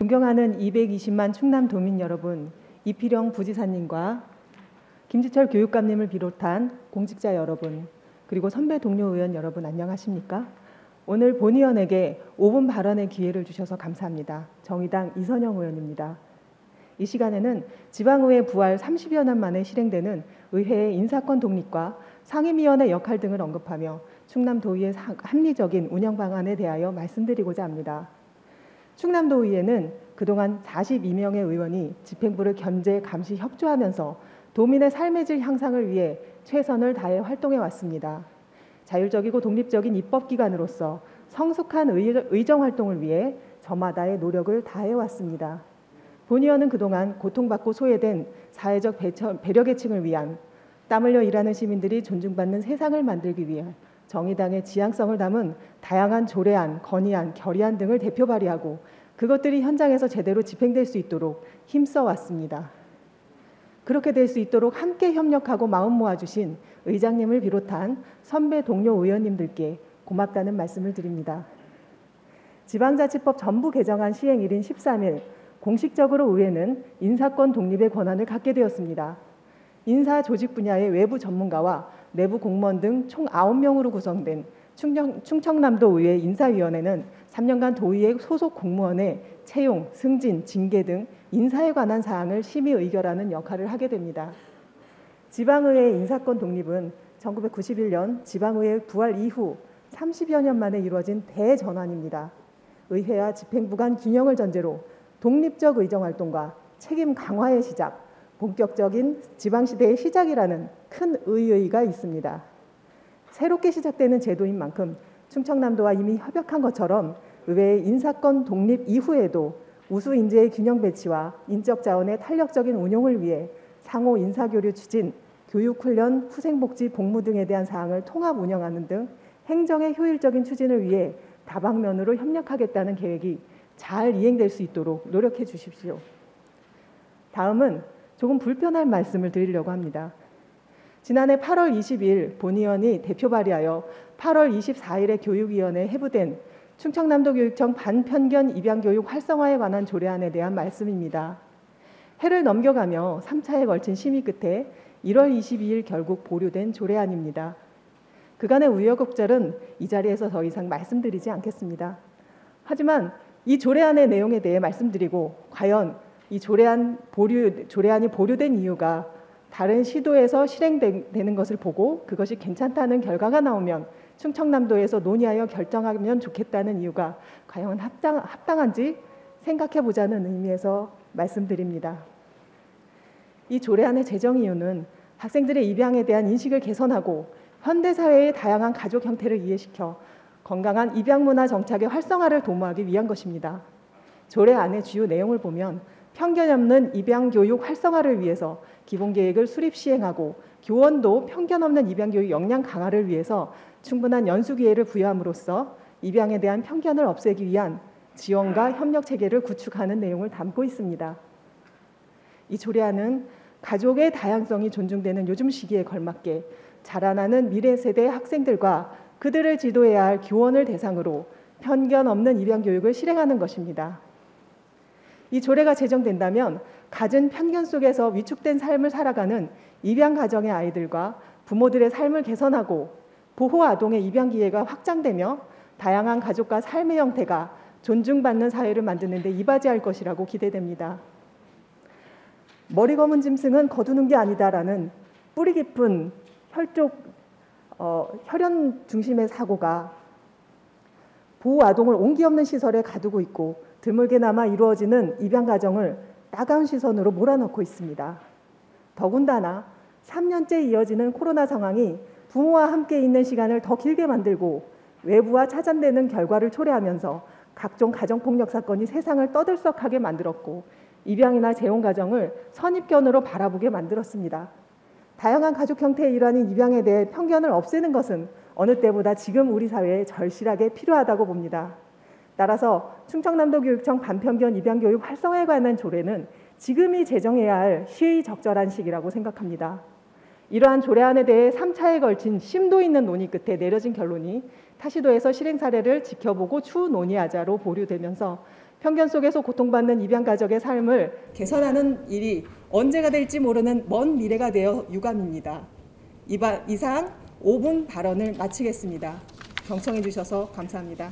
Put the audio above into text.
존경하는 220만 충남도민 여러분, 이필영 부지사님과 김지철 교육감님을 비롯한 공직자 여러분, 그리고 선배 동료 의원 여러분 안녕하십니까? 오늘 본의원에게 5분 발언의 기회를 주셔서 감사합니다. 정의당 이선영 의원입니다. 이 시간에는 지방의회 부활 30여 년 만에 실행되는 의회의 인사권 독립과 상임위원회 역할 등을 언급하며 충남도의회 합리적인 운영 방안에 대하여 말씀드리고자 합니다. 충남도의회는 그동안 42명의 의원이 집행부를 견제, 감시, 협조하면서 도민의 삶의 질 향상을 위해 최선을 다해 활동해 왔습니다. 자율적이고 독립적인 입법기관으로서 성숙한 의정 활동을 위해 저마다의 노력을 다해 왔습니다. 본의원은 그동안 고통받고 소외된 사회적 배려 계층을 위한 땀 흘려 일하는 시민들이 존중받는 세상을 만들기 위해 정의당의 지향성을 담은 다양한 조례안, 건의안, 결의안 등을 대표 발의하고 그것들이 현장에서 제대로 집행될 수 있도록 힘써 왔습니다. 그렇게 될 수 있도록 함께 협력하고 마음 모아주신 의장님을 비롯한 선배 동료 의원님들께 고맙다는 말씀을 드립니다. 지방자치법 전부 개정안 시행일인 13일 공식적으로 의회는 인사권 독립의 권한을 갖게 되었습니다. 인사 조직 분야의 외부 전문가와 내부 공무원 등 총 9명으로 구성된 충청남도 의회 인사위원회는 3년간 도의회 소속 공무원의 채용, 승진, 징계 등 인사에 관한 사항을 심의 의결하는 역할을 하게 됩니다. 지방의회 인사권 독립은 1991년 지방의회 부활 이후 30여 년 만에 이루어진 대전환입니다. 의회와 집행부 간 균형을 전제로 독립적 의정활동과 책임 강화의 시작, 본격적인 지방시대의 시작이라는 큰 의의가 있습니다. 새롭게 시작되는 제도인 만큼 충청남도와 이미 협약한 것처럼 의회의 인사권 독립 이후에도 우수 인재의 균형 배치와 인적 자원의 탄력적인 운용을 위해 상호 인사교류 추진, 교육훈련, 후생복지, 복무 등에 대한 사항을 통합 운영하는 등 행정의 효율적인 추진을 위해 다방면으로 협력하겠다는 계획이 잘 이행될 수 있도록 노력해 주십시오. 다음은 조금 불편한 말씀을 드리려고 합니다. 지난해 8월 20일 본의원이 대표 발의하여 8월 24일에 교육위원회에 회부된 충청남도교육청 반편견 입양교육 활성화에 관한 조례안에 대한 말씀입니다. 해를 넘겨가며 3차에 걸친 심의 끝에 1월 22일 결국 보류된 조례안입니다. 그간의 우여곡절은 이 자리에서 더 이상 말씀드리지 않겠습니다. 하지만 이 조례안의 내용에 대해 말씀드리고 과연 이 조례안이 보류된 이유가 다른 시도에서 실행되는 것을 보고 그것이 괜찮다는 결과가 나오면 충청남도에서 논의하여 결정하면 좋겠다는 이유가 과연 합당한지 생각해 보자는 의미에서 말씀드립니다. 이 조례안의 제정 이유는 학생들의 입양에 대한 인식을 개선하고 현대사회의 다양한 가족 형태를 이해시켜 건강한 입양 문화 정착의 활성화를 도모하기 위한 것입니다. 조례안의 주요 내용을 보면 편견 없는 입양 교육 활성화를 위해서 기본 계획을 수립 시행하고 교원도 편견 없는 입양 교육 역량 강화를 위해서 충분한 연수 기회를 부여함으로써 입양에 대한 편견을 없애기 위한 지원과 협력 체계를 구축하는 내용을 담고 있습니다. 이 조례안은 가족의 다양성이 존중되는 요즘 시기에 걸맞게 자라나는 미래 세대 학생들과 그들을 지도해야 할 교원을 대상으로 편견 없는 입양 교육을 실행하는 것입니다. 이 조례가 제정된다면 갖은 편견 속에서 위축된 삶을 살아가는 입양 가정의 아이들과 부모들의 삶을 개선하고 보호 아동의 입양 기회가 확장되며 다양한 가족과 삶의 형태가 존중받는 사회를 만드는 데 이바지할 것이라고 기대됩니다. 머리 검은 짐승은 거두는 게 아니다라는 뿌리 깊은 혈연 중심의 사고가 보호 아동을 온기 없는 시설에 가두고 있고 드물게나마 이루어지는 입양 가정을 따가운 시선으로 몰아넣고 있습니다. 더군다나 3년째 이어지는 코로나 상황이 부모와 함께 있는 시간을 더 길게 만들고 외부와 차단되는 결과를 초래하면서 각종 가정폭력 사건이 세상을 떠들썩하게 만들었고 입양이나 재혼 가정을 선입견으로 바라보게 만들었습니다. 다양한 가족 형태의 일환인 입양에 대해 편견을 없애는 것은 어느 때보다 지금 우리 사회에 절실하게 필요하다고 봅니다. 따라서 충청남도교육청 반편견 입양교육 활성화에 관한 조례는 지금이 제정해야 할 시의적절한 시기라고 생각합니다. 이러한 조례안에 대해 3차에 걸친 심도 있는 논의 끝에 내려진 결론이 타시도에서 실행 사례를 지켜보고 추후 논의하자로 보류되면서 편견 속에서 고통받는 입양 가족의 삶을 개선하는 일이 언제가 될지 모르는 먼 미래가 되어 유감입니다. 이상 5분 발언을 마치겠습니다. 경청해 주셔서 감사합니다.